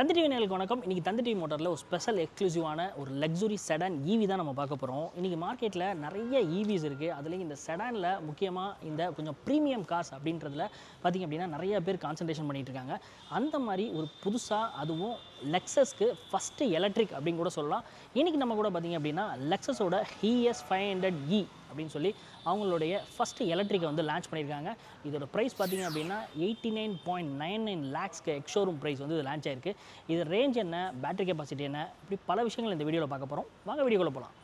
தந்தி TV நேயர்களுக்கு வணக்கம். இன்றைக்கி தந்தி டிவி மோட்டாரில் ஒரு ஸ்பெஷல் எக்ஸ்க்ளூசிவான ஒரு லக்ஸுரி செடான் ஈவி தான் நம்ம பார்க்க போகிறோம். இன்றைக்கி மார்க்கெட்டில் நிறைய ஈவிஸ் இருக்குது. அதுலேயும் இந்த செடானில் முக்கியமாக இந்த கொஞ்சம் ப்ரீமியம் கார்ஸ் அப்படின்றதுல பார்த்திங்க அப்படின்னா நிறைய பேர் கான்சன்ட்ரேஷன் பண்ணிகிட்டு இருக்காங்க. அந்த மாதிரி ஒரு புதுசாக அதுவும் லெக்ஸஸ்க்கு ஃபஸ்ட்டு எலக்ட்ரிக் அப்படின்னு கூட சொல்லலாம். இன்றைக்கி நம்ம கூட பார்த்திங்க அப்படின்னா லெக்ஸஸோட ES 500E அப்படின்னு சொல்லி அவங்களுடைய ஃபஸ்ட்டு எலக்ட்ரிக்கை வந்து லான்ச் பண்ணியிருக்காங்க. இதோட ப்ரைஸ் பார்த்திங்க அப்படின்னா 89.99 lakhsக்கு எக்ஷோரூம் ப்ரைஸ் வந்து இது லான்ச் ஆயிருக்கு. இது ரேஞ்ச் என்ன, பேட்டரி கெப்பாசிட்டி என்ன, இப்படி பல விஷயங்கள் இந்த வீடியோவில் பார்க்க போகிறோம். வாங்க வீடியோக்குள்ளே போகலாம்.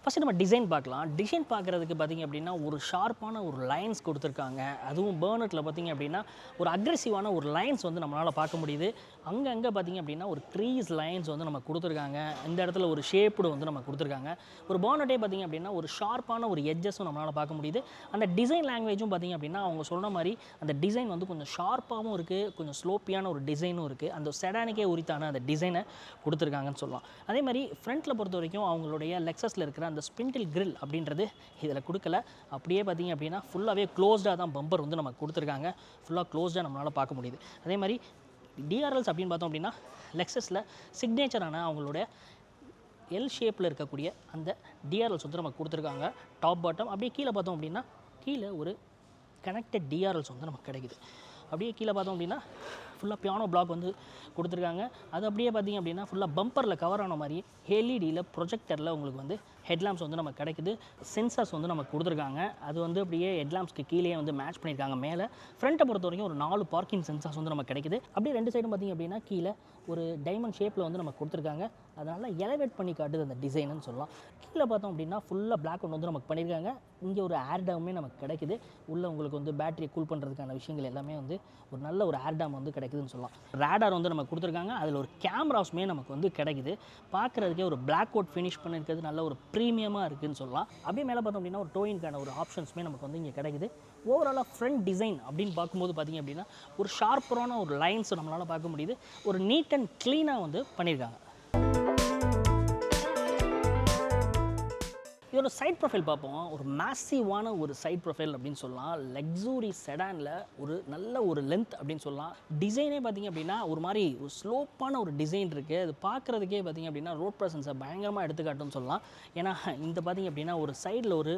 ஃபஸ்ட்டு நம்ம டிசைன் பார்க்கலாம். டிசைன் பார்க்குறதுக்கு பார்த்திங்க அப்படின்னா ஒரு ஷார்ப்பான ஒரு லைன்ஸ் கொடுத்துருக்காங்க. அதுவும் பர்னட்டில் பார்த்திங்க அப்படின்னா ஒரு அக்ரெசிவான ஒரு லைன்ஸ் வந்து நம்மளால் பார்க்க முடியுது. அங்கங்கே பார்த்திங்க அப்படின்னா ஒரு க்ரீஸ் லைன்ஸ் வந்து நம்ம கொடுத்துருக்காங்க. இந்த இடத்துல ஒரு ஷேப்டு வந்து நம்ம கொடுத்துருக்காங்க. ஒரு பர்னட்டே பார்த்திங்க அப்படின்னா ஒரு ஷார்ப்பான ஒரு எட்ஜஸும் நம்மளால் பார்க்க முடியுது. அந்த டிசைன் லாங்குவேஜும் பார்த்திங்க அப்படின்னா அவங்க சொன்ன மாதிரி அந்த டிசைன் வந்து கொஞ்சம் ஷார்ப்பாகவும் இருக்குது, கொஞ்சம் ஸ்லோப்பியான ஒரு டிசைனும் இருக்குது. அந்த செடானுக்கே உரித்தான அந்த டிசைனை கொடுத்துருக்காங்கன்னு சொல்லலாம். அதே மாதிரி ஃப்ரண்ட்டில் பொறுத்த வரைக்கும் அவங்களுடைய லெக்ஸஸில் இருக்கிற அந்த ஸ்பிண்டில் கிரில் அப்படின்றது இதில் கொடுக்கல. அப்படியே பார்த்திங்க அப்படின்னா ஃபுல்லாகவே க்ளோஸ்டாக தான் பம்பர் வந்து நமக்கு கொடுத்துருக்காங்க. ஃபுல்லாக க்ளோஸ்டாக நம்மளால் பார்க்க முடியுது. அதே மாதிரி டிஆர்எல்ஸ் அப்படின்னு பார்த்தோம் அப்படின்னா லெக்ஸஸில் சிக்னேச்சரான அவங்களோட எல் ஷேப்பில் இருக்கக்கூடிய அந்த டிஆர்எல்ஸ் வந்து நமக்கு கொடுத்துருக்காங்க. டாப் பாட்டம் அப்படியே கீழே பார்த்தோம் அப்படின்னா கீழே ஒரு கனெக்டட் டிஆர்எல்ஸ் வந்து நமக்கு கிடைக்குது. அப்படியே கீழே பார்த்தோம் அப்படின்னா ஃபுல்லாக பியானோ பிளாக் வந்து கொடுத்துருக்காங்க. அது அப்படியே பார்த்திங்க அப்படின்னா ஃபுல்லாக பம்பரில் கவர் ஆன மாதிரி எல்இடியில் ப்ரொஜெக்டரில் உங்களுக்கு வந்து ஹெட்லாம்ப்ஸ் வந்து நமக்கு கிடைக்குது. சென்சார்ஸ் வந்து நமக்கு கொடுத்துருக்காங்க. அது வந்து அப்படியே ஹெட்லாம்ப்ஸ்க்கு கீழே வந்து மேட்ச் பண்ணியிருக்காங்க. மேலே ஃப்ரண்ட்டை பொறுத்த வரைக்கும் ஒரு 4 பார்க்கிங் சென்சார்ஸ் வந்து நமக்கு கிடைக்குது. அப்படியே ரெண்டு சைடும் பார்த்திங்க அப்படின்னா கீழே ஒரு டைமண்ட் ஷேப்பில் வந்து நமக்கு கொடுத்துருக்காங்க. அதனால் எலவேட் பண்ணி காட்டுது அந்த டிசைனுன்னு சொல்லலாம். கீழே பார்த்தோம் அப்படின்னா ஃபுல்லாக பிளாக் ஒன்று வந்து நமக்கு பண்ணியிருக்காங்க. இங்கே ஒரு ஏர் டேமே நமக்கு கிடைக்குது. உள்ளே உங்களுக்கு வந்து பேட்டரியை கூல் பண்ணுறதுக்கான விஷயங்கள் எல்லாமே வந்து ஒரு நல்ல ஒரு ஏர் டேம் வந்து கிடைக்குதுன்னு சொல்லலாம். ரேடார் வந்து நமக்கு கொடுத்துருக்காங்க. அதில் ஒரு கேமராஸுமே நமக்கு வந்து கிடைக்குது. பார்க்குறதுக்கே ஒரு பிளாக் கோட் ஃபினிஷ் பண்ணியிருக்கிறது நல்ல ஒரு ப்ரீமியமாக இருக்குதுன்னு சொல்லலாம். அப்படியே மேலே பார்த்தோம் அப்படின்னா ஒரு டோயின்கான ஒரு ஆப்ஷன்ஸுமே நமக்கு வந்து இங்கே கிடைக்குது. ஓவராலாக ஃப்ரண்ட் டிசைன் அப்படின்னு பார்க்கும்போது பார்த்திங்க அப்படின்னா ஒரு ஷார்ப்பரான ஒரு லைன்ஸ் நம்மளால் பார்க்க முடியுது. ஒரு நீட் அண்ட் க்ளீனாக வந்து பண்ணியிருக்காங்க. இதோட சைட் ப்ரொஃபைல் பார்ப்போம். ஒரு மேசிவான ஒரு சைட் ப்ரொஃபைல் அப்படின்னு சொல்லலாம். லக்ஸுரி செடானில் ஒரு நல்ல ஒரு லென்த் அப்படின்னு சொல்லலாம். டிசைனே பார்த்திங்க அப்படின்னா ஒரு மாதிரி ஒரு ஸ்லோப்பான ஒரு டிசைன் இருக்குது. அது பார்க்குறதுக்கே பார்த்திங்க அப்படின்னா ரோட் ப்ரெசன்ஸை பயங்கரமாக எடுத்துக்காட்டுன்னு சொல்லலாம். ஏன்னா இந்த பார்த்திங்க அப்படின்னா ஒரு சைடில் ஒரு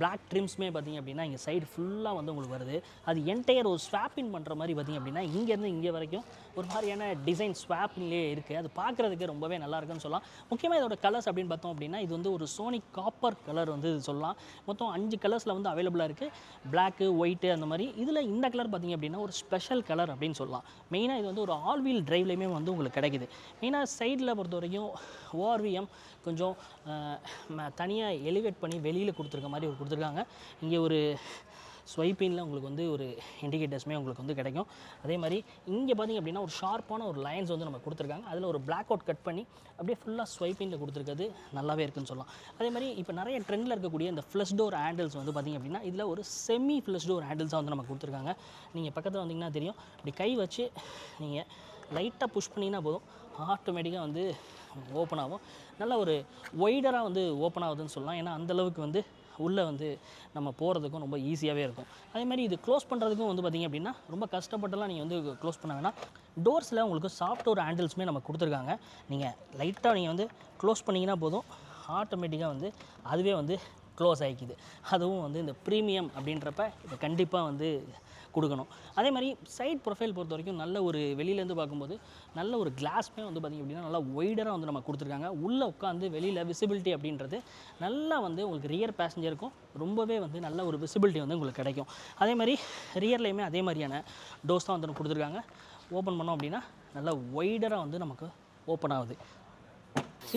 பிளாக் ட்ரிம்ஸுமே பார்த்திங்க அப்படின்னா இங்கே சைடு ஃபுல்லாக வந்து உங்களுக்கு வருது. அது என்டையர் ஒரு ஸ்வாப்பின் பண்ணுற மாதிரி பார்த்திங்க அப்படின்னா இங்கேருந்து இங்கே வரைக்கும் ஒரு மாதிரியான டிசைன் ஸ்வாப்பின்லேயே இருக்குது. அது பார்க்குறதுக்கு ரொம்பவே நல்லா இருக்குன்னு சொல்லலாம். முக்கியமாக இதோட கலர்ஸ் அப்படின்னு பார்த்தோம் அப்படின்னா இது வந்து ஒரு சோனிக் காப்பர் கலர் வந்து சொல்லலாம். மொத்தம் 5 கலர்ஸில் வந்து அவைலபிளாக இருக்குது. பிளாக்கு, ஒயிட்டு அந்த மாதிரி. இதில் இந்த கலர் பார்த்திங்க அப்படின்னா ஒரு ஸ்பெஷல் கலர் அப்படின்னு சொல்லலாம். மெயினாக இது வந்து ஒரு ஆல் வீல் டிரைவ்லேயுமே வந்து உங்களுக்கு கிடைக்குது. மெயினாக சைடில் பொறுத்த வரைக்கும் ORVM கொஞ்சம் தனியாக எலிவேட் பண்ணி வெளியில் கொடுத்துருக்க மாதிரி ஒரு கொடுத்துருக்காங்க. இங்கே ஒரு ஸ்வைப்பிங்கில் உங்களுக்கு வந்து ஒரு இண்டிகேட்டர்ஸுமே உங்களுக்கு வந்து கிடைக்கும். அதே மாதிரி இங்கே பார்த்திங்க அப்படின்னா ஒரு ஷார்ப்பான ஒரு லைன்ஸ் வந்து நம்ம கொடுத்துருக்காங்க. அதில் ஒரு பிளாக் அவுட் கட் பண்ணி அப்படியே ஃபுல்லாக ஸ்வைப்பிங்கில் கொடுத்துருக்கிறது நல்லாவே இருக்குன்னு சொல்லலாம். அதே மாதிரி இப்போ நிறைய ட்ரெண்டில் இருக்கக்கூடிய இந்த ஃப்ளஷ் டோர் ஹேண்டில்ஸ் வந்து பார்த்திங்க அப்படின்னா இதில் ஒரு செமி ஃப்ளஷ் டோர் ஹேண்டில்ஸாக வந்து நம்ம கொடுத்துருக்காங்க. நீங்கள் பக்கத்தில் வந்திங்கன்னா தெரியும். இப்படி கை வச்சு நீங்கள் லைட்டாக புஷ் பண்ணிங்கன்னா போதும் ஆட்டோமேட்டிக்காக வந்து ஓப்பன் ஆகும். நல்ல ஒரு ஒய்டராக வந்து ஓப்பன் ஆகுதுன்னு சொல்லலாம். ஏன்னா அந்தளவுக்கு வந்து உள்ளே வந்து நம்ம போகிறதுக்கும் ரொம்ப ஈஸியாகவே இருக்கும். அதே மாதிரி இது க்ளோஸ் பண்ணுறதுக்கும் வந்து பார்த்திங்க அப்படின்னா ரொம்ப கஷ்டப்பட்டுலாம் நீங்கள் வந்து க்ளோஸ் பண்ண வேணாம். டோர்ஸில் உங்களுக்கு சாஃப்ட் டோர் ஹேண்டில்ஸுமே நம்ம கொடுத்துருக்காங்க. நீங்கள் லைட்டாக நீங்கள் வந்து க்ளோஸ் பண்ணிங்கன்னா போதும் ஆட்டோமேட்டிக்காக வந்து அதுவே வந்து க்ளோஸ் ஆகிக்குது. அதுவும் வந்து இந்த ப்ரீமியம் அப்படின்றப்ப இதை கண்டிப்பாக வந்து கொடுக்கணும். அதே மாதிரி சைட் ப்ரொஃபைல் பொறுத்த வரைக்கும் நல்ல ஒரு வெளியிலேருந்து பார்க்கும்போது நல்ல ஒரு கிளாஸ்மே வந்து பார்த்திங்க அப்படின்னா நல்லா ஒய்டராக வந்து நம்ம கொடுத்துருக்காங்க. உள்ளே உட்காந்து வெளியில் விசிபிலிட்டி அப்படின்றது நல்லா வந்து உங்களுக்கு ரியர் பேசஞ்சருக்கும் ரொம்பவே வந்து நல்ல ஒரு விசிபிலிட்டி வந்து உங்களுக்கு கிடைக்கும். அதே மாதிரி ரியர்லேயுமே அதே மாதிரியான டோர்ஸ் தான் வந்து கொடுத்துருக்காங்க. ஓப்பன் பண்ணோம் அப்படின்னா நல்லா ஒய்டராக வந்து நமக்கு ஓப்பன் ஆகுது.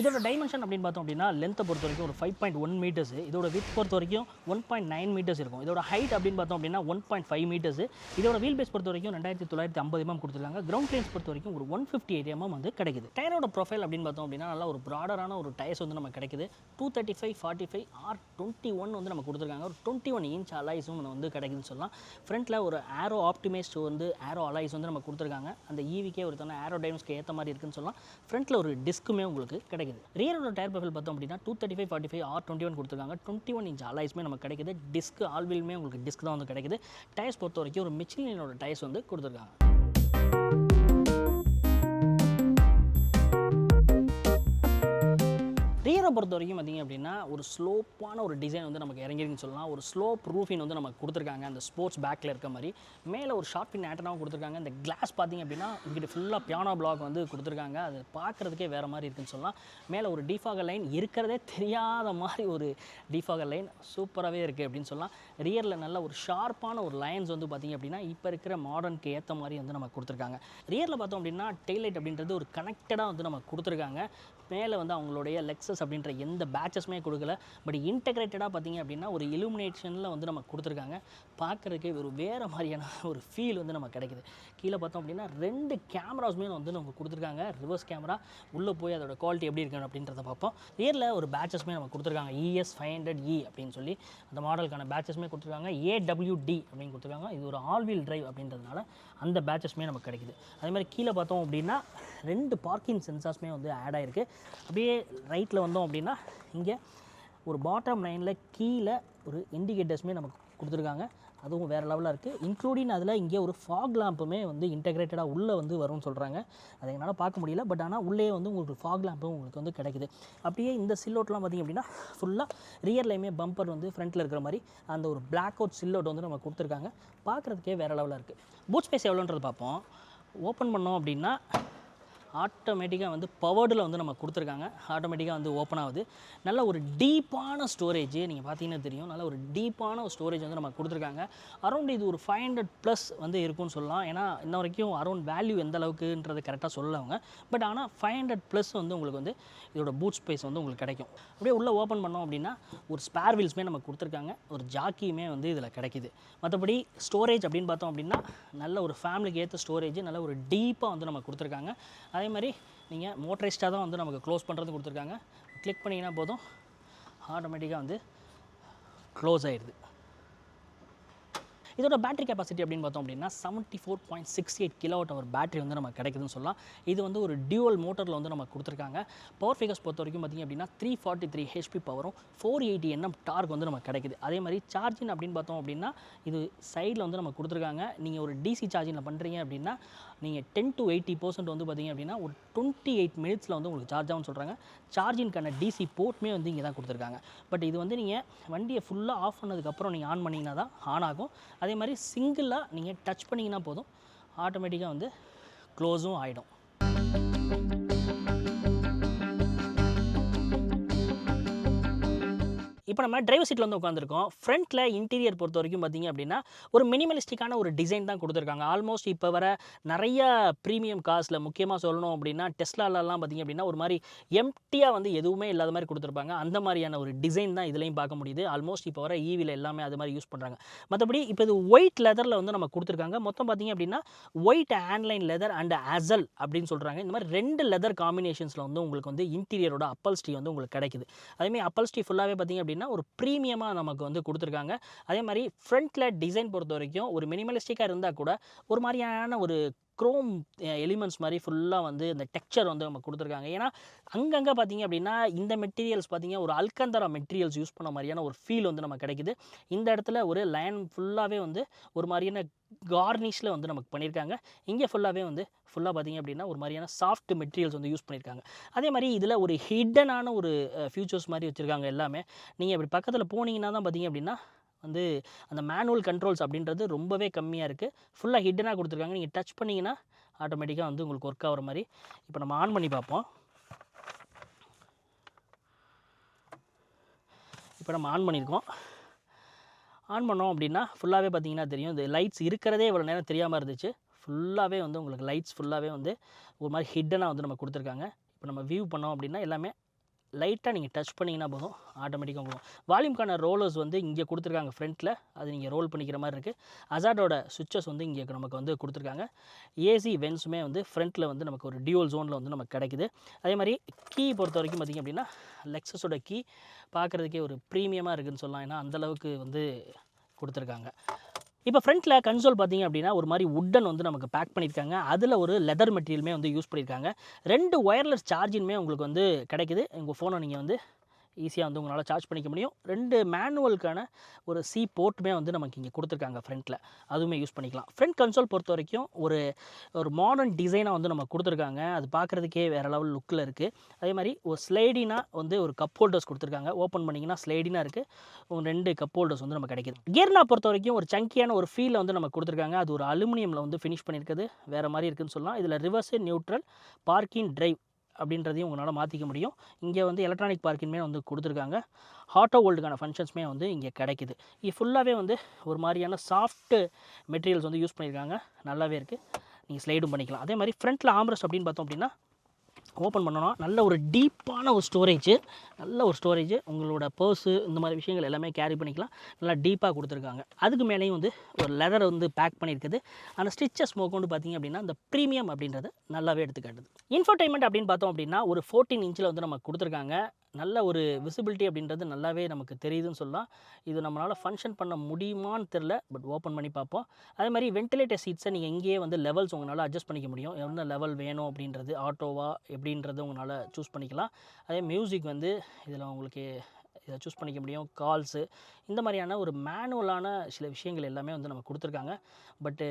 இதோட டைமென்ஷன் அப்படின்னு பார்த்தோம் அப்படின்னா லென்த்தை பொறுத்த வரைக்கும் ஒரு 5.1 மீட்டர்ஸ், இதோட வித் பொறுத்த வரைக்கும் 1.9 மீட்டர்ஸ் இருக்கும். இதோட ஹைட் அப்படின்னு பார்த்தோம் அப்படின்னா 1.5 மீட்டர்ஸ். இதோட வீல் பேஸ் பொறுத்த வரைக்கும் 2950 mm கொடுத்துருக்காங்க. கிரவுண்ட் கிளியரன்ஸ் பொறுத்த வரைக்கும் ஒரு 158 mm வந்து கிடைக்குது. டயரோட ப்ரொஃபைல் அப்படின்னு பார்த்தோம் அப்படின்னா நல்லா ஒரு ப்ராடரான ஒரு டயர்ஸ் வந்து நமக்கு கிடைக்குது. 235/45 R21 வந்து நம்ம கொடுத்துருக்காங்க. ஒரு 21 இன்ச் அலாய்ஸும் வந்து கிடைக்குதுன்னு சொல்லலாம். ஃப்ரண்ட்டில் ஒரு ஏரோ ஆப்டிமைஸ்ட் வந்து ஏரோ அலாய்ஸ் வந்து நம்ம கொடுத்துருக்காங்க. அந்த ஈவிக்கே ஒரு தன ஏரோ டைனமிக்ஸ்க்கு ஏற்ற மாதிரி இருக்குன்னு சொல்லலாம். ஃப்ரண்ட்டில் ஒரு டிஸ்க்குமே உங்களுக்கு கிடைக்குது. ரியரோட டயர் ப்ரொஃபைல் பார்த்தோம் அப்படின்னா 235/45 R21 கொடுத்துருக்காங்க. 21 இன்ச் அலாய்ஸ்மே நமக்கு கிடைக்குது. டிஸ்க் ஆல்வீலுமே உங்களுக்கு டிஸ்க் தான் வந்து கிடைக்குது. டயர்ஸ் பொறுத்த வரைக்கும் ஒரு மிச்லினோட டயர்ஸ் வந்து கொடுத்துருக்காங்க. ரியரை பொறுத்த வரைக்கும் பார்த்திங்க அப்படின்னா ஒரு ஸ்லோப்பான ஒரு டிசைன் வந்து நமக்கு இறங்கிருக்குன்னு சொல்லலாம். ஒரு ஸ்லோப் ரூஃபின் வந்து நமக்கு கொடுத்துருக்காங்க. அந்த ஸ்போர்ட்ஸ் பேக்கில் இருக்க மாதிரி மேலே ஒரு ஷார்ட் பின் ஆண்டனாவும் கொடுத்துருக்காங்க. இந்த கிளாஸ் பார்த்திங்க அப்படின்னா இங்கிட்ட ஃபுல்லாக பியானோ பிளாக் வந்து கொடுத்துருக்காங்க. அது பார்க்குறதுக்கே வேறு மாதிரி இருக்குன்னு சொல்லலாம். மேலே ஒரு டிஃபாகர் லைன் இருக்கிறதே தெரியாத மாதிரி ஒரு டிஃபாகர் லைன் சூப்பராகவே இருக்குது அப்படின்னு சொல்லலாம். ரியரில் நல்ல ஒரு ஷார்ப்பான ஒரு லைன்ஸ் வந்து பார்த்திங்க அப்படின்னா இப்போ இருக்கிற மாடர்னுக்கு ஏற்ற மாதிரி வந்து நமக்கு கொடுத்துருக்காங்க. ரியரில் பார்த்தோம் அப்படின்னா டெய்லைட் அப்படின்றது ஒரு கனெக்டடாக வந்து நமக்கு கொடுத்துருக்காங்க. மேலே வந்து அவங்களுடைய லெக்ஸஸ் அப்படின்ற எந்த பேட்சஸுமே கொடுக்கல. பட் இன்டெகிரேட்டடாக பார்த்திங்க அப்படின்னா ஒரு இலுமினேஷனில் வந்து நமக்கு கொடுத்துருக்காங்க. பார்க்குறதுக்கே ஒரு வேறு மாதிரியான ஒரு ஃபீல் வந்து நமக்கு கிடைக்குது. கீழே பார்த்தோம் அப்படின்னா 2 கேமராஸுமே வந்து நமக்கு கொடுத்துருக்காங்க. ரிவர்ஸ் கேமரா உள்ளே போய் அதோட குவாலிட்டி எப்படி இருக்கு அப்படின்றத பார்ப்போம். ரியரில் ஒரு பேட்சஸுமே நமக்கு கொடுத்துருக்காங்க. ES500E அப்படின்னு சொல்லி அந்த மாடலுக்கான பேட்சஸுமே கொடுத்துருக்காங்க. AWD அப்படின்னு கொடுத்துருக்காங்க. இது ஒரு ஆல் வீல் டிரைவ் அப்படின்றதுனால அந்த பேட்சஸுமே நமக்கு கிடைக்குது. அதே மாதிரி கீழே பார்த்தோம் அப்படின்னா 2 பார்க்கிங் சென்சார்ஸுமே வந்து ஆட் ஆகிருக்கு. அப்படியே ரைட்டில் வந்தோம் அப்படின்னா இங்கே ஒரு பாட்டம் லைனில் கீழே ஒரு இண்டிகேட்டர்ஸுமே நமக்கு கொடுத்துருக்காங்க. அதுவும் வேறு லெவலில் இருக்குது. இன்க்ளூடிங் அதில் இங்கே ஒரு ஃபாக் லேம்புமே வந்து இன்டெகிரேட்டடாக உள்ளே வந்து வரும்னு சொல்கிறாங்க. அதை என்னால் பார்க்க முடியல. பட் ஆனால் உள்ளே வந்து உங்களுக்கு ஃபாக் லேம்பும் உங்களுக்கு வந்து கிடைக்குது. அப்படியே இந்த சில்லோட்லாம் பார்த்திங்க அப்படின்னா ஃபுல்லாக ரியர்லையுமே பம்பர் வந்து ஃப்ரண்ட்டில் இருக்கிற மாதிரி அந்த ஒரு பிளாக் அவுட் சில்லோட் வந்து நம்ம கொடுத்துருக்காங்க. பார்க்குறதுக்கே வேறு லெவலில் இருக்குது. பூட் ஸ்பேஸ் எவ்வளோன்றது பார்ப்போம். ஓப்பன் பண்ணோம் அப்படின்னா ஆட்டோமேட்டிக்காக வந்து பவர்டில் வந்து நம்ம கொடுத்துருக்காங்க. ஆட்டோமேட்டிக்காக வந்து ஓப்பன் ஆகுது. நல்ல ஒரு டீப்பான ஸ்டோரேஜ் நீங்கள் பார்த்தீங்கன்னா தெரியும். நல்ல ஒரு டீப்பான ஒரு ஸ்டோரேஜ் வந்து நம்ம கொடுத்துருக்காங்க. அரௌண்ட் இது ஒரு 500+ வந்து இருக்கும்னு சொல்லலாம். ஏன்னா இன்ன வரைக்கும் அரௌண்ட் வேல்யூ எந்த அளவுக்குன்றது கரெக்டாக சொல்லவங்க. பட் ஆனால் 500+ வந்து உங்களுக்கு வந்து இதோட பூட் ஸ்பேஸ் வந்து உங்களுக்கு கிடைக்கும். அப்படியே உள்ளே ஓப்பன் பண்ணோம் அப்படின்னா ஒரு ஸ்பேர் வீல்ஸுமே நம்ம கொடுத்துருக்காங்க. ஒரு ஜாக்கியுமே வந்து இதில் கிடைக்கிது. மற்றபடி ஸ்டோரேஜ் அப்படின்னு பார்த்தோம் அப்படின்னா நல்ல ஒரு ஃபேமிலிக்கு ஏற்ற ஸ்டோரேஜ் நல்ல ஒரு டீப்பாக வந்து நம்ம கொடுத்துருக்காங்க. அதே மாதிரி நீங்கள் மோட்டரைஸ்டாக தான் வந்து நமக்கு க்ளோஸ் பண்ணுறது கொடுத்துருக்காங்க. கிளிக் பண்ணிங்கன்னா போதும் ஆட்டோமேட்டிக்காக வந்து க்ளோஸ் ஆகிடுது. இதோட பேட்டரி கெப்பாசிட்டி அப்படின்னு பார்த்தோம் அப்படின்னா 74.68 kWh பேட்டரி வந்து நமக்கு கிடைக்குதுன்னு சொல்லலாம். இது வந்து ஒரு டியூவல் மோட்டரில் வந்து நமக்கு கொடுத்துருக்காங்க. பவர் ஃபிகர்ஸ் பொறுத்த வரைக்கும் பார்த்திங்க அப்படின்னா 343 HP பவரும் 480 Nm டார்க் வந்து நமக்கு கிடைக்குது. அதே மாதிரி சார்ஜிங் அப்படின்னு பார்த்தோம் அப்படின்னா இது சைடில் வந்து நமக்கு கொடுத்துருக்காங்க. நீங்கள் ஒரு DC சார்ஜிங்கில் பண்ணுறீங்க அப்படின்னா நீங்கள் 10 to 80% வந்து பார்த்திங்க அப்படின்னா ஒரு 28 மினிட்ஸில் வந்து உங்களுக்கு சார்ஜ் ஆகும்னு சொல்கிறாங்க. சார்ஜிங்கான DC போர்ட்மே வந்து இங்கே தான் கொடுத்துருக்காங்க. பட் இது வந்து நீங்கள் வண்டியை ஃபுல்லாக ஆஃப் பண்ணதுக்கப்புறம் நீங்கள் ஆன் பண்ணிங்கன்னா தான் ஆன் ஆகும். அதே மாதிரி சிங்கிளாக நீங்கள் டச் பண்ணிங்கன்னா போதும் ஆட்டோமேட்டிக்காக வந்து க்ளோஸும் ஆகிடும். இப்போ நம்ம டிரைவர் சீட்டில் வந்து உட்காந்துருக்கோம். ஃப்ரண்ட்டில் இன்டீரியர் பொறுத்த வரைக்கும் பார்த்திங்க அப்படின்னா ஒரு மினிமலிஸ்டிக்கான ஒரு டிசைன் தான் கொடுத்துருக்காங்க. ஆல்மோஸ்ட் இப்போ வர நிறைய ப்ரீமியம் கார்ஸில் முக்கியமாக சொல்லணும் அப்படின்னா டெஸ்லாலலாம் பார்த்திங்க அப்படின்னா ஒரு மாதிரி எம்டியாக வந்து எதுவுமே இல்லாத மாதிரி கொடுத்துருப்பாங்க. அந்த மாதிரியான ஒரு டிசைன் தான் இதுலேயும் பார்க்க முடியுது. ஆல்மோஸ்ட் இப்போ வர ஈவியில் எல்லாமே அது மாதிரி யூஸ் பண்ணுறாங்க. மற்றபடி இப்போ இது ஒயிட் லெதரில் வந்து நம்ம கொடுத்துருக்காங்க. மொத்தம் பார்த்திங்க அப்படின்னா ஒயிட் ஆன்லைன் லெதர் அண்ட் அசல் அப்படின்னு சொல்கிறாங்க. இந்த மாதிரி 2 லெதர் காம்பினேஷன்ஸில் வந்து உங்களுக்கு வந்து இன்டீரியரோட அப்பல்ஸ்ட்ரி வந்து உங்களுக்கு கிடைக்குது. அதேமாதிரி அப்பல்ஸ்ட்ரி ஃபுல்லாகவே பார்த்திங்க அப்படின்னா ஒரு ப்ரீமியமாக நமக்கு வந்து கொடுத்துருக்காங்க. அதே மாதிரி ஃப்ரண்ட்டில் டிசைன் பொறுத்த வரைக்கும் ஒரு மினிமலிஸ்டிக்காக இருந்தால் கூட ஒரு மாதிரியான ஒரு க்ரோம் எலிமெண்ட்ஸ் மாதிரி ஃபுல்லாக வந்து இந்த டெக்ஸ்சர் வந்து நம்ம கொடுத்துருக்காங்க. ஏன்னா அங்கங்கே பார்த்திங்க அப்படின்னா இந்த மெட்டீரியல்ஸ் பார்த்திங்க ஒரு அல்கந்தரா மெட்டீரியல்ஸ் யூஸ் பண்ண மாதிரியான ஒரு ஃபீல் வந்து நமக்கு கிடைக்குது. இந்த இடத்துல ஒரு லைன் ஃபுல்லாகவே வந்து ஒரு மாதிரியான கார்னிஷில் வந்து நமக்கு பண்ணியிருக்காங்க. இங்கே ஃபுல்லாகவே வந்து ஃபுல்லாக பார்த்திங்க அப்படின்னா ஒரு மாதிரியான சாஃப்ட் மெட்டீரியல்ஸ் வந்து யூஸ் பண்ணியிருக்காங்க. அதே மாதிரி இதில் ஒரு ஹிடனான ஒரு ஃபியூச்சர்ஸ் மாதிரி வச்சுருக்காங்க எல்லாமே. நீங்கள் இப்படி பக்கத்தில் போனீங்கன்னா தான் பார்த்திங்க அப்படின்னா வந்து அந்த மேனுவல் கண்ட்ரோல்ஸ் அப்படின்றது ரொம்பவே கம்மியாக இருக்குது. ஃபுல்லாக ஹிட்டனாக கொடுத்துருக்காங்க. நீங்கள் டச் பண்ணிங்கன்னா ஆட்டோமேட்டிக்காக வந்து உங்களுக்கு ஒர்க் ஆகிற மாதிரி. இப்போ நம்ம ஆன் பண்ணி பார்ப்போம். இப்போ நம்ம ஆன் பண்ணியிருக்கோம். ஆன் பண்ணோம் அப்படின்னா ஃபுல்லாகவே பார்த்திங்கன்னா தெரியும். இந்த லைட்ஸ் இருக்கிறதே இவ்வளோ நேரம் தெரியாமல் இருந்துச்சு. ஃபுல்லாகவே வந்து உங்களுக்கு லைட்ஸ் ஃபுல்லாகவே வந்து ஒரு மாதிரி ஹிட்டனாக வந்து நம்ம கொடுத்துருக்காங்க. இப்போ நம்ம வியூ பண்ணோம் அப்படின்னா எல்லாமே லைட்டாக நீங்கள் டச் பண்ணிங்கன்னா போதும் ஆட்டோமேட்டிக்காக போகும். வால்யூம்க்கான ரோலர்ஸ் வந்து இங்கே கொடுத்துருக்காங்க ஃப்ரண்ட்டில், அது நீங்கள் ரோல் பண்ணிக்கிற மாதிரி இருக்குது. அசாடோட சுவிட்சஸ் வந்து இங்கே நமக்கு வந்து கொடுத்துருக்காங்க. ஏசி வென்ஸுமே வந்து ஃப்ரண்ட்டில் வந்து நமக்கு ஒரு டியூவல் ஜோனில் வந்து நமக்கு கிடைக்குது. அதே மாதிரி கீ பொறுத்த வரைக்கும் பார்த்திங்க அப்படின்னா லெக்ஸஸோட கீ பார்க்குறதுக்கே ஒரு ப்ரீமியமாக இருக்குதுன்னு சொல்லலாம். ஏன்னா அந்தளவுக்கு வந்து கொடுத்துருக்காங்க. இப்போ ஃப்ரண்ட்டில் கன்சோல் பார்த்திங்க அப்படின்னா ஒரு மாதிரி வுட்டன் வந்து நமக்கு பேக் பண்ணியிருக்காங்க. அதில் ஒரு லெதர் மெட்டீரியலுமே வந்து யூஸ் பண்ணியிருக்காங்க. 2 ஒயர்லெஸ் சார்ஜிங்குமே உங்களுக்கு வந்து கிடைக்குது. உங்கள் ஃபோனை நீங்கள் வந்து ஈஸியாக வந்து உங்களால் சார்ஜ் பண்ணிக்க முடியும். 2 மேனுவலுக்கான ஒரு சி போர்ட்டுமே வந்து நமக்கு இங்கே கொடுத்துருக்காங்க ஃப்ரண்ட்டில், அதுவுமே யூஸ் பண்ணிக்கலாம். ஃப்ரண்ட் கன்சோல் பொறுத்த வரைக்கும் ஒரு மாடர்ன் டிசைனாக வந்து நமக்கு கொடுத்துருக்காங்க. அது பார்க்குறதுக்கே வேறு லெவல் லுக்கில் இருக்குது. அதே மாதிரி ஒரு ஸ்லைடினாக வந்து ஒரு கப் ஹோல்டர்ஸ் கொடுத்துருக்காங்க. ஓப்பன் பண்ணிங்கன்னா ஸ்லைடினாக இருக்குது. 2 கப் ஹோல்டர்ஸ் வந்து நமக்கு கிடைக்குது. கியர்னா பொறுத்த வரைக்கும் ஒரு சங்கியான ஒரு ஃபீலை வந்து நமக்கு கொடுத்துருக்காங்க. அது ஒரு அலுமினியமில் வந்து ஃபினிஷ் பண்ணியிருக்குது. வேறு மாதிரி இருக்குதுன்னு சொல்லலாம். இதில் ரிவர்ஸு, நியூட்ரல், பார்க்கிங், டிரைவ் அப்படின்றதையும் உங்களால் மாற்றிக்க முடியும். இங்கே வந்து எலக்ட்ரானிக் பார்க்கிங்குமே வந்து கொடுத்துருக்காங்க. ஆட்டோ ஹோல்டுக்கான ஃபங்க்ஷன்ஸுமே வந்து இங்கே கிடைக்குது. இது ஃபுல்லாகவே வந்து ஒரு மாதிரியான சாஃப்ட்டு மெட்டீரியல்ஸ் வந்து யூஸ் பண்ணியிருக்காங்க. நல்லாவே இருக்குது. நீங்கள் ஸ்லைடும் பண்ணிக்கலாம். அதே மாதிரி ஃப்ரண்ட்டில் ஆம்ரெஸ்ட் அப்படின்னு பார்த்தோம் அப்படின்னா ஓப்பன் பண்ணோன்னா நல்ல ஒரு டீப்பான ஒரு ஸ்டோரேஜ் உங்களோட பர்ஸு இந்த மாதிரி விஷயங்கள் எல்லாமே கேரி பண்ணிக்கலாம். நல்லா டீப்பாக கொடுத்துருக்காங்க. அதுக்கு மேலேயும் வந்து ஒரு லெதரை வந்து பேக் பண்ணியிருக்குது. அந்த ஸ்டிச்சஸ் மோக்கொண்டு பார்த்திங்க அப்படின்னா அந்த ப்ரீமியம் அப்படின்றது நல்லாவே எடுத்துக்காட்டுது. இன்ஃபோடைன்மெண்ட் அப்படின்னு பார்த்தோம் அப்படின்னா ஒரு 14 இன்ச்சில் வந்து நமக்கு கொடுத்துருக்காங்க. நல்ல ஒரு விசிபிலிட்டி அப்படின்றது நல்லாவே நமக்கு தெரியுதுன்னு சொல்லலாம். இது நம்மளால் ஃபங்க்ஷன் பண்ண முடியுமான்னு தெரில, பட் ஓப்பன் பண்ணி பார்ப்போம். அதே மாதிரி வென்டிலேட்டர் சீட்ஸை நீங்கள் இங்கேயே வந்து லெவல்ஸ் உங்களால் அட்ஜஸ்ட் பண்ணிக்க முடியும். எந்த லெவல் வேணும் அப்படின்றது, ஆட்டோவா எப்படின்றது உங்களால் சூஸ் பண்ணிக்கலாம். அதே மியூசிக் வந்து இதில் உங்களுக்கு இதை சூஸ் பண்ணிக்க முடியும். கால்ஸு இந்த மாதிரியான ஒரு மேனுவலான சில விஷயங்கள் எல்லாமே வந்து நமக்கு கொடுத்துருக்காங்க. பட்டு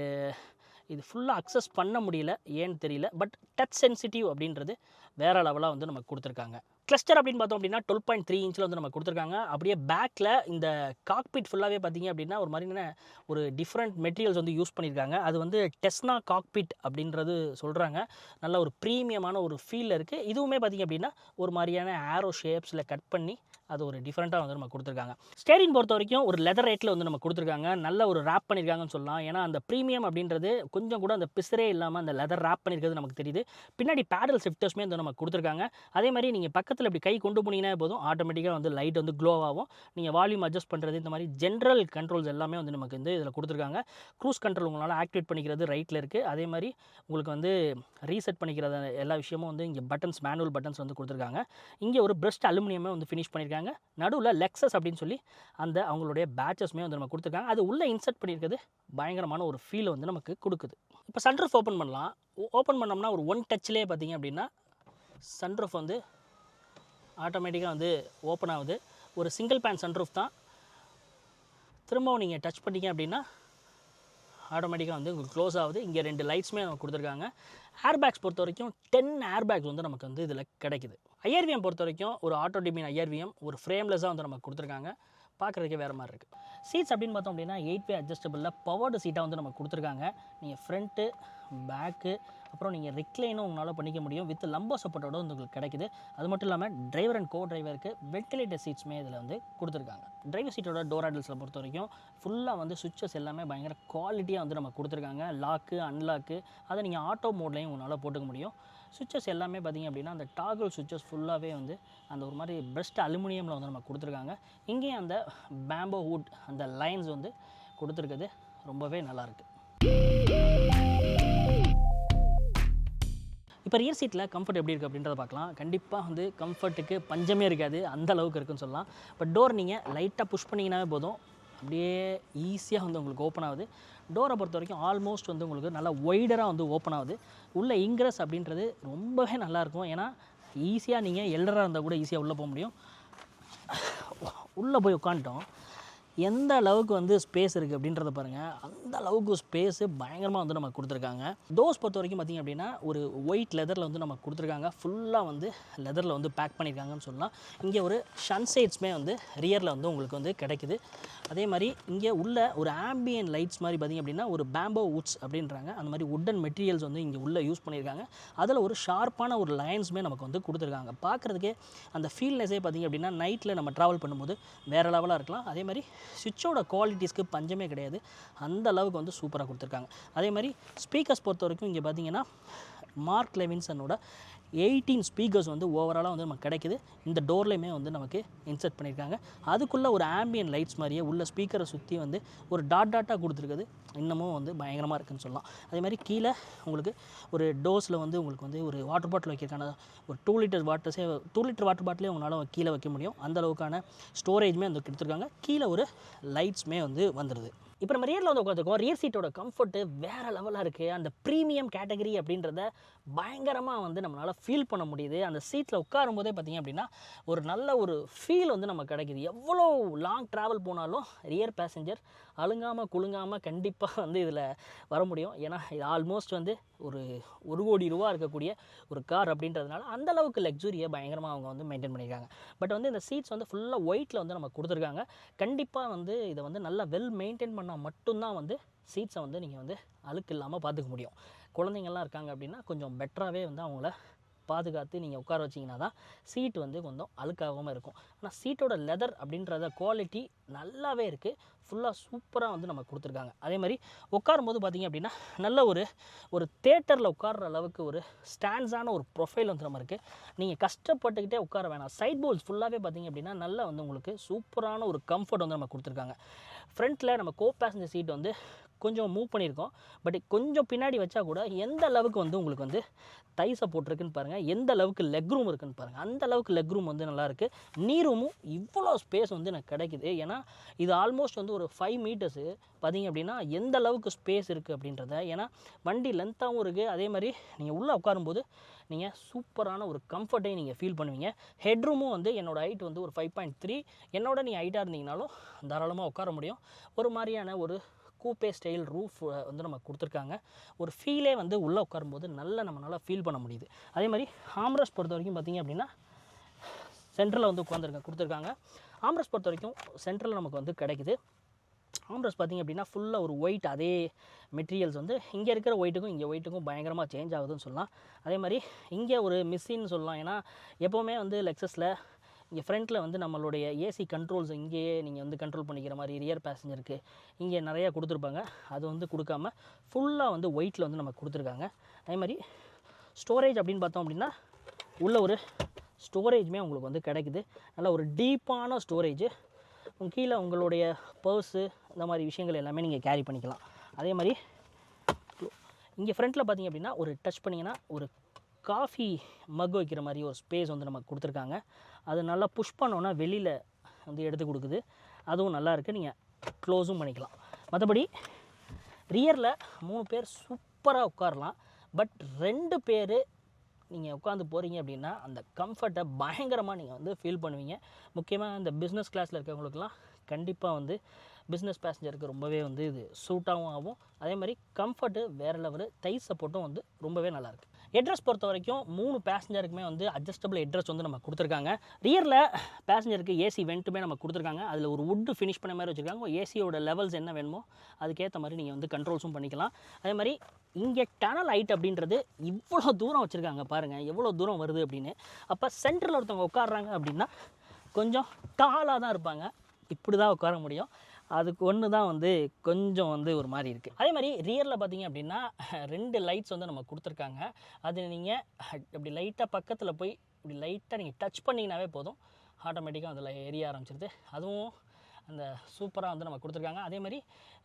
இது ஃபுல்லாக அக்சஸ் பண்ண முடியல, ஏன்னு தெரியல. பட் டச் சென்சிட்டிவ் அப்படின்றது வேறு லெவலாக வந்து நமக்கு கொடுத்துருக்காங்க. கிளஸ்டர் அப்படின்னு பார்த்தோம் அப்படின்னா 12.3 இன்ச்சில் வந்து நமக்கு கொடுத்துருக்காங்க. அப்படியே பேக்கில் இந்த காக்பிட் ஃபுல்லாகவே பார்த்திங்க அப்படின்னா ஒரு மாதிரியான ஒரு டிஃப்ரெண்ட் மெட்டீரியல்ஸ் வந்து யூஸ் பண்ணியிருக்காங்க. அது வந்து டெஸ்னா காக்பிட் அப்படின்றது சொல்கிறாங்க. நல்ல ஒரு ப்ரீமியமான ஒரு ஃபீல் இருக்குது. இதுவுமே பார்த்திங்க அப்படின்னா ஒரு மாதிரியான ஆரோ ஷேப்ஸில் கட் பண்ணி அது ஒரு டிஃப்ரெண்ட்டாக வந்து நம்ம கொடுத்துருக்காங்க. ஸ்டேரிங் பொறுத்த வரைக்கும் ஒரு லெதர் ரேட்டில் வந்து நம்ம கொடுத்துருக்காங்க. நல்ல ஒரு ரேப் பண்ணியிருக்காங்கன்னு சொல்லலாம். ஏன்னா அந்த ப்ரீமியம் அப்படின்றது கொஞ்சம் கூட அந்த பிசரே இல்லாமல் அந்த லெதர் ரேப் பண்ணியிருக்கிறது நமக்கு தெரியுது. பின்னாடி பேடல் ஷிஃப்டர்ஸுமே வந்து நம்ம கொடுத்துருக்காங்க. அதே மாதிரி நீங்கள் பக்கத்தில் இப்படி கை கொண்டு போனீங்கன்னா போதும் ஆட்டோமேட்டிக்காக வந்து லைட் வந்து க்ளோ ஆகும். நீங்கள் வால்யூம் அட்ஜஸ்ட் பண்ணுறது இந்த மாதிரி ஜென்ரல் கண்ட்ரோல்ஸ் எல்லாமே வந்து நமக்கு வந்து இதில் கொடுத்துருக்காங்க. க்ரூஸ் கண்ட்ரோல் உங்களால் ஆக்டிவேட் பண்ணிக்கிறது ரைட்டில் இருக்குது. அதே மாதிரி உங்களுக்கு வந்து ரீசெட் பண்ணிக்கிறது எல்லா விஷயமும் வந்து இங்கே பட்டன்ஸ், மேனுவல் பட்டன்ஸ் வந்து கொடுத்துருக்காங்க. இங்கே ஒரு பிரஸ்ட் அலுமினியமே வந்து ஃபினிஷ் பண்ணியிருக்காங்க. நடுவில் லெக்ஸஸ் அப்படின்னு சொல்லி அந்த அவங்களுடைய பேட்சஸ்மே வந்து நம்ம கொடுத்துருக்காங்க. அது உள்ளே இன்சர்ட் பண்ணியிருக்கிறது பயங்கரமான ஒரு ஃபீல் வந்து நமக்கு கொடுக்குது. இப்போ சன்ரூஃப் ஓப்பன் பண்ணலாம். ஓப்பன் பண்ணோம்னா ஒரு ஒன் டச்லேயே பார்த்திங்க அப்படின்னா சன்ரூஃப் வந்து ஆட்டோமேட்டிக்காக வந்து ஓப்பன் ஆகுது. ஒரு சிங்கிள் பேன் சன்ரூஃப் தான். திரும்பவும் நீங்கள் டச் பண்ணிங்க அப்படின்னா ஆட்டோமேட்டிக்காக வந்து உங்களுக்கு க்ளோஸ் ஆகுது. இங்கே 2 லைட்ஸுமே நமக்கு கொடுத்துருக்காங்க. ஏர்பேக்ஸ் பொறுத்த வரைக்கும் 10 ஏர்பேக்ஸ் வந்து நமக்கு வந்து இதில் கிடைக்குது. ஐஆர்விஎம் பொறுத்த வரைக்கும் ஒரு ஆட்டோ டிமின் ஐஆர்விஎம் ஒரு ஃப்ரேம்லெஸ்ஸாக வந்து நமக்கு கொடுத்துருக்காங்க. பார்க்குறதுக்கே வேறு மாதிரி இருக்குது. சீட்ஸ் அப்படின்னு பார்த்தோம் அப்படின்னா 8 வே அட்ஜஸ்டபிளில் பவர்டு சீட்டாக வந்து நமக்கு கொடுத்துருக்காங்க. நீங்கள் ஃப்ரண்ட்டு, பேக்கு, அப்புறம் நீங்கள் ரிக்ளைனும் உங்களால் பண்ணிக்க முடியும். வித் லம்போ சப்போர்ட்டோட வந்து உங்களுக்கு கிடைக்குது. அது மட்டும் இல்லாமல் டிரைவர் அண்ட் கோ டிரைவருக்கு வென்டிலேட்டர் சீட்ஸுமே இதில் வந்து கொடுத்துருக்காங்க. டிரைவர் சீட்டோட டோர் ஹேண்டில்ஸில் பொறுத்த வரைக்கும் ஃபுல்லாக வந்து சுவிட்சஸ் எல்லாமே பயங்கர குவாலிட்டியாக வந்து நமக்கு கொடுத்துருக்காங்க. லாக்கு, அன்லாக்கு அதை நீங்கள் ஆட்டோ மோட்லையும் உங்களால் போட்டுக்க முடியும். சுவிட்சஸ் எல்லாமே பார்த்திங்க அப்படின்னா அந்த டாகல் சுவிட்சஸ் ஃபுல்லாகவே வந்து அந்த ஒரு மாதிரி பிரஸ்ட் அலுமினியமில் வந்து நமக்கு கொடுத்துருக்காங்க. இங்கேயும் அந்த பேம்போ வுட் அந்த லைன்ஸ் வந்து கொடுத்துருக்குது. ரொம்பவே நல்லாயிருக்கு. இப்போ ரியர் சீட்டில் கம்ஃபர்ட் எப்படி இருக்குது அப்படின்றத பார்க்கலாம். கண்டிப்பாக வந்து கம்ஃபர்ட்டுக்கு பஞ்சமே இருக்காது, அந்த அளவுக்கு இருக்குன்னு சொல்லலாம். பட் டோர் நீங்கள் லைட்டாக புஷ் பண்ணிங்கனாவே போதும், அப்படியே ஈஸியாக வந்து உங்களுக்கு ஓப்பன் ஆகுது. டோரை பொறுத்த வரைக்கும் ஆல்மோஸ்ட் வந்து உங்களுக்கு நல்லா ஒய்டராக வந்து ஓப்பன் ஆகுது. உள்ள இன்க்ரஸ் அப்படின்றது ரொம்பவே நல்லாயிருக்கும். ஏன்னா ஈஸியாக நீங்கள் எல்டராக இருந்தால் கூட ஈஸியாக உள்ளே போக முடியும். உள்ளே போய் உட்காந்துட்டோம், எந்த அளவுக்கு வந்து ஸ்பேஸ் இருக்குது அப்படின்றத பாருங்கள். அந்த அளவுக்கு ஸ்பேஸு பயங்கரமாக வந்து நமக்கு கொடுத்துருக்காங்க. டோர்ஸ் பொறுத்த வரைக்கும் பார்த்திங்க அப்படின்னா ஒரு ஒயிட் லெதரில் வந்து நமக்கு கொடுத்துருக்காங்க. ஃபுல்லாக வந்து லெதரில் வந்து பேக் பண்ணியிருக்காங்கன்னு சொல்லலாம். இங்கே ஒரு சன்சைட்ஸுமே வந்து ரியரில் வந்து உங்களுக்கு வந்து கிடைக்குது. அதே மாதிரி இங்கே உள்ள ஒரு ஆம்பியன் லைட்ஸ் மாதிரி பார்த்திங்க அப்படின்னா ஒரு பேம்போ வுட்ஸ் அப்படின்றாங்க. அந்த மாதிரி வுட்டன் மெட்டீரியல்ஸ் வந்து இங்கே உள்ளே யூஸ் பண்ணியிருக்காங்க. அதில் ஒரு ஷார்ப்பான ஒரு லைன்ஸுமே நமக்கு வந்து கொடுத்துருக்காங்க. பார்க்குறதுக்கே அந்த ஃபீல்னஸே பார்த்திங்க அப்படின்னா நைட்டில் நம்ம ட்ராவல் பண்ணும்போது வேறு லெவலாக இருக்கலாம். அதே மாதிரி சுவிட்சோட குவாலிட்டிஸ்க்கு பஞ்சமே கிடையாது, அந்த அளவுக்கு வந்து சூப்பராக கொடுத்துருக்காங்க. அதே மாதிரி ஸ்பீக்கர்ஸ் பொறுத்த வரைக்கும் இங்கே பார்த்தீங்கன்னா மார்க் லெவின்சனோட 18 ஸ்பீக்கர்ஸ் வந்து ஓவராலாக வந்து நமக்கு கிடைக்குது. இந்த டோர்லேயுமே வந்து நமக்கு இன்சர்ட் பண்ணியிருக்காங்க. அதுக்குள்ளே ஒரு ஆம்பியன் லைட்ஸ் மாதிரியே உள்ள ஸ்பீக்கரை சுற்றி வந்து ஒரு டாட்டாக கொடுத்துருக்குது. இன்னமும் வந்து பயங்கரமாக இருக்குதுன்னு சொல்லலாம். அதே மாதிரி கீழே உங்களுக்கு ஒரு டோஸில் வந்து உங்களுக்கு வந்து ஒரு வாட்டர் பாட்டில் வைக்கிறதுக்கான ஒரு 2 லிட்டர் வாட்டர் பாட்டிலே உங்களால் கீழே வைக்க முடியும். அந்த அளவுக்கான ஸ்டோரேஜுமே வந்து கொடுத்துருக்காங்க. கீழே ஒரு லைட்ஸுமே வந்து வந்துடுது. இப்போ நம்ம ரியரில் வந்து உட்காந்துருக்கோம். ரியர் சீட்டோட கம்ஃபர்ட்டு வேறு லெவலாக இருக்குது. அந்த ப்ரீமியம் கேட்டகரி அப்படின்றத பயங்கரமாக வந்து நம்மளால் ஃபீல் பண்ண முடியுது. அந்த சீட்டில் உட்காரும் போதே பார்த்திங்க அப்படின்னா ஒரு நல்ல ஒரு ஃபீல் வந்து நமக்கு கிடைக்குது. எவ்வளோ லாங் ட்ராவல் போனாலும் ரியர் பேசஞ்சர் அழுங்காமல் குலுங்காமல் கண்டிப்பாக வந்து இதில் வர முடியும். ஏன்னா இது ஆல்மோஸ்ட் வந்து ஒரு 1 கோடி ரூபா இருக்கக்கூடிய ஒரு கார் அப்படின்றதுனால அந்தளவுக்கு லக்ஸுரியை பயங்கரமாக அவங்க வந்து மெயின்டைன் பண்ணியிருக்காங்க. பட் வந்து இந்த சீட்ஸ் வந்து ஃபுல்லாக ஒயிட்டில் வந்து நமக்கு கொடுத்துருக்காங்க. கண்டிப்பாக வந்து இதை வந்து நல்லா வெல் மெயின்டைன் பண்ணால் மட்டும்தான் வந்து சீட்ஸை வந்து நீங்கள் வந்து அழுக்கு இல்லாமல் பார்த்துக்க முடியும். குழந்தைங்கள்லாம் இருக்காங்க அப்படின்னா கொஞ்சம் பெட்டராகவே வந்து அவங்கள பாதுகாத்து நீங்கள் உட்கார வச்சிங்கன்னா தான் சீட் வந்து கொஞ்சம் அழுக்காகாமல் இருக்கும். ஆனால் சீட்டோட லெதர் அப்படின்றத குவாலிட்டி நல்லாவே இருக்குது. ஃபுல்லாக சூப்பராக வந்து நமக்கு கொடுத்துருக்காங்க. அதே மாதிரி உட்காரும்போது பார்த்திங்க அப்படின்னா நல்ல ஒரு தேட்டரில் உட்கார்ற அளவுக்கு ஒரு ஸ்டாண்ட்ஸான ஒரு ப்ரொஃபைல் வந்து நம்ம இருக்குது. நீங்கள் கஷ்டப்பட்டுக்கிட்டே உட்கார வேணாம். சைட் போல்ஸ் ஃபுல்லாகவே பார்த்திங்க அப்படின்னா நல்லா வந்து உங்களுக்கு சூப்பரான ஒரு கம்ஃபர்ட் வந்து நம்ம கொடுத்துருக்காங்க. ஃப்ரண்ட்டில் நம்ம கோ பேசஞ்சர் சீட் வந்து கொஞ்சம் மூவ் பண்ணியிருக்கோம். பட் கொஞ்சம் பின்னாடி வச்சா கூட எந்த அளவுக்கு வந்து உங்களுக்கு வந்து தைஸை போட்டிருக்குன்னு பாருங்கள். எந்த அளவுக்கு லெக் ரூம் இருக்குன்னு பாருங்கள். அந்த அளவுக்கு லெக் ரூம் வந்து நல்லாயிருக்கு. நீ ரூமும் இவ்வளோ ஸ்பேஸ் வந்து எனக்கு கிடைக்குது. ஏன்னா இது ஆல்மோஸ்ட் வந்து ஒரு 5 மீட்டர்ஸு பார்த்திங்க அப்படின்னா எந்த அளவுக்கு ஸ்பேஸ் இருக்குது அப்படின்றத. ஏன்னா வண்டி லென்த்தாகவும் இருக்குது. அதே மாதிரி நீங்கள் உள்ளே உட்காரும்போது நீங்கள் சூப்பரான ஒரு கம்ஃபர்ட்டையும் நீங்கள் ஃபீல் பண்ணுவீங்க. ஹெட் ரூமும் வந்து என்னோடய ஹைட் வந்து ஒரு 5.3. என்னோட நீங்கள் ஹைட்டாக இருந்தீங்கனாலும் தாராளமாக உட்கார முடியும். ஒரு மாதிரியான ஒரு கூப்பே ஸ்டைல் ரூஃப் வந்து நமக்கு கொடுத்துருக்காங்க. ஒரு ஃபீலே வந்து உள்ளே உட்காரும்போது நம்மளால் ஃபீல் பண்ண முடியுது. அதே மாதிரி ஆம்ரஸ்ட் பொறுத்த வரைக்கும் பார்த்திங்க அப்படின்னா சென்ட்ரலில் வந்து கொடுத்துருக்காங்க. ஆம்ரஸ்ட் பொறுத்த வரைக்கும் சென்ட்ரலில் நமக்கு வந்து கிடைக்குது. ஆம்ரஸ்ட் பார்த்திங்க அப்படின்னா ஃபுல்லாக ஒரு ஒயிட் அதே மெட்டீரியல்ஸ் வந்து இங்கே இருக்கிற ஒயிட்டுக்கும் இங்கே ஒயிட்டுக்கும் பயங்கரமாக சேஞ்ச் ஆகுதுன்னு சொல்லலாம். அதே மாதிரி இங்கே ஒரு மிஸ்ஸின்னு சொல்லலாம். ஏன்னா எப்போவுமே வந்து லெக்ஸஸில் இங்கே ஃப்ரண்ட்டில் வந்து நம்மளுடைய ஏசி கண்ட்ரோல்ஸ் இங்கேயே நீங்கள் வந்து கண்ட்ரோல் பண்ணிக்கிற மாதிரி ரியர் பேசஞ்சருக்கு இங்கே நிறையா கொடுத்துருப்பாங்க. அது வந்து கொடுக்காம ஃபுல்லாக வந்து ஒயிட்டில் வந்து நமக்கு கொடுத்துருக்காங்க. அதே மாதிரி ஸ்டோரேஜ் அப்படின்னு பார்த்தோம் அப்படின்னா உள்ள ஒரு ஸ்டோரேஜுமே உங்களுக்கு வந்து கிடைக்குது. நல்ல ஒரு டீப்பான ஸ்டோரேஜு. கீழே உங்களுடைய பர்ஸு இந்த மாதிரி விஷயங்கள் எல்லாமே நீங்கள் கேரி பண்ணிக்கலாம். அதே மாதிரி இங்கே ஃப்ரண்ட்டில் பார்த்திங்க அப்படின்னா ஒரு டச் பண்ணிங்கன்னா ஒரு காஃபி மக் வைக்கிற மாதிரி ஒரு ஸ்பேஸ் வந்து நமக்கு கொடுத்துருக்காங்க. அது நல்லா புஷ் பண்ணோன்னா வெளியில் வந்து எடுத்து கொடுக்குது. அதுவும் நல்லா இருக்குது. நீங்கள் க்ளோஸும் பண்ணிக்கலாம். மற்றபடி ரியரில் 3 பேர் சூப்பராக உட்காரலாம். பட் 2 பேர் நீங்கள் உட்காந்து போகிறீங்க அப்படின்னா அந்த கம்ஃபர்ட்டை பயங்கரமாக நீங்கள் வந்து ஃபீல் பண்ணுவீங்க. முக்கியமாக இந்த பிஸ்னஸ் கிளாஸில் இருக்கிறவங்களுக்குலாம் கண்டிப்பாக வந்து பிஸ்னஸ் பேசஞ்சருக்கு ரொம்பவே வந்து இது சூட்டாகவும் ஆகும். அதே மாதிரி கம்ஃபர்ட்டு வேறு லெவலு. தை சப்போர்ட்டும் வந்து ரொம்பவே நல்லாயிருக்கு. ஹெட்ரஸ் பொறுத்த வரைக்கும் 3 பேசஞ்சருக்குமே வந்து அட்ஜஸ்டபிள் ஹெட்ரஸ் வந்து நம்ம கொடுத்துருக்காங்க. ரியரில் பேசஞ்சருக்கு ஏசி வெண்ட்டுமே நம்ம கொடுத்துருக்காங்க. அதில் ஒரு வுட்டு ஃபினிஷ் பண்ண மாதிரி வச்சுருக்காங்க. ஏசியோட லெவல்ஸ் என்ன வேணுமோ அதுக்கேற்ற மாதிரி நீங்கள் வந்து கண்ட்ரோல்ஸும் பண்ணிக்கலாம். அதே மாதிரி இங்கே டனல் ஹைட் அப்படின்றது இவ்வளோ தூரம் வச்சுருக்காங்க பாருங்கள், எவ்வளோ தூரம் வருது அப்படின்னு. அப்போ சென்டரில் ஒருத்தவங்க உட்காடுறாங்க அப்படின்னா கொஞ்சம் டாலாக தான் இருப்பாங்க. இப்படி தான் உட்கார முடியும். அதுக்கு ஒன்று தான் வந்து கொஞ்சம் வந்து ஒரு மாதிரி இருக்குது. அதே மாதிரி ரியரில் பார்த்திங்க அப்படின்னா 2 லைட்ஸ் வந்து நம்ம கொடுத்துருக்காங்க. அது நீங்கள் இப்படி லைட்டாக பக்கத்தில் போய் இப்படி லைட்டாக நீங்கள் டச் பண்ணிங்கனாவே போதும், ஆட்டோமேட்டிக்காக அதில் எரிய ஆரம்பிச்சிருது. அதுவும் அந்த சூப்பராக வந்து நம்ம கொடுத்துருக்காங்க. அதே மாதிரி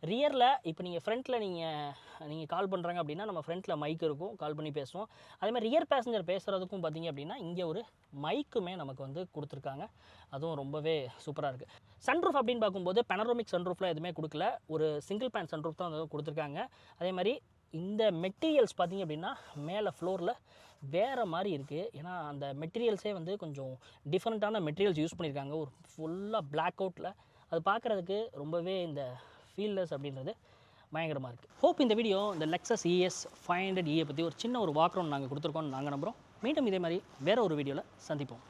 ரியரில் இப்போ நீங்கள் ஃப்ரண்ட்டில் நீங்கள் கால் பண்ணுறாங்க அப்படின்னா நம்ம ஃப்ரண்ட்டில் மைக் இருக்கும், கால் பண்ணி பேசுவோம். அதே மாதிரி ரியர் பேசஞ்சர் பேசுகிறதுக்கும் பார்த்திங்க அப்படின்னா இங்கே ஒரு மைக்குமே நமக்கு வந்து கொடுத்துருக்காங்க. அதுவும் ரொம்பவே சூப்பராக இருக்குது. சன்ரூஃப் அப்படின்னு பார்க்கும்போது பெனரோமிக் சன்ரூஃபில் எதுவுமே கொடுக்கல. ஒரு சிங்கிள் பேன் சன்ரூஃப் தான் வந்து கொடுத்துருக்காங்க. அதே மாதிரி இந்த மெட்டீரியல்ஸ் பார்த்திங்க அப்படின்னா மேலே ஃப்ளோரில் வேறு மாதிரி இருக்குது. ஏன்னா அந்த மெட்டீரியல்ஸே வந்து கொஞ்சம் டிஃப்ரெண்ட்டான மெட்டீரியல்ஸ் யூஸ் பண்ணியிருக்காங்க. ஒரு ஃபுல்லாக பிளாக் அவுட்டில் அது பார்க்குறதுக்கு ரொம்பவே இந்த ஃபீல்லெஸ் அப்படின்றது பயங்கரமாக இருக்குது. ஹோப் இந்த வீடியோ இந்த லெக்ஸஸ் ES 500E பற்றி ஒரு சின்ன ஒரு வாக் ரவுண்ட் நாங்கள் கொடுத்துருக்கோம்னு நாங்கள் நம்புகிறோம். மீண்டும் இதே மாதிரி வேறு ஒரு வீடியோவில் சந்திப்போம்.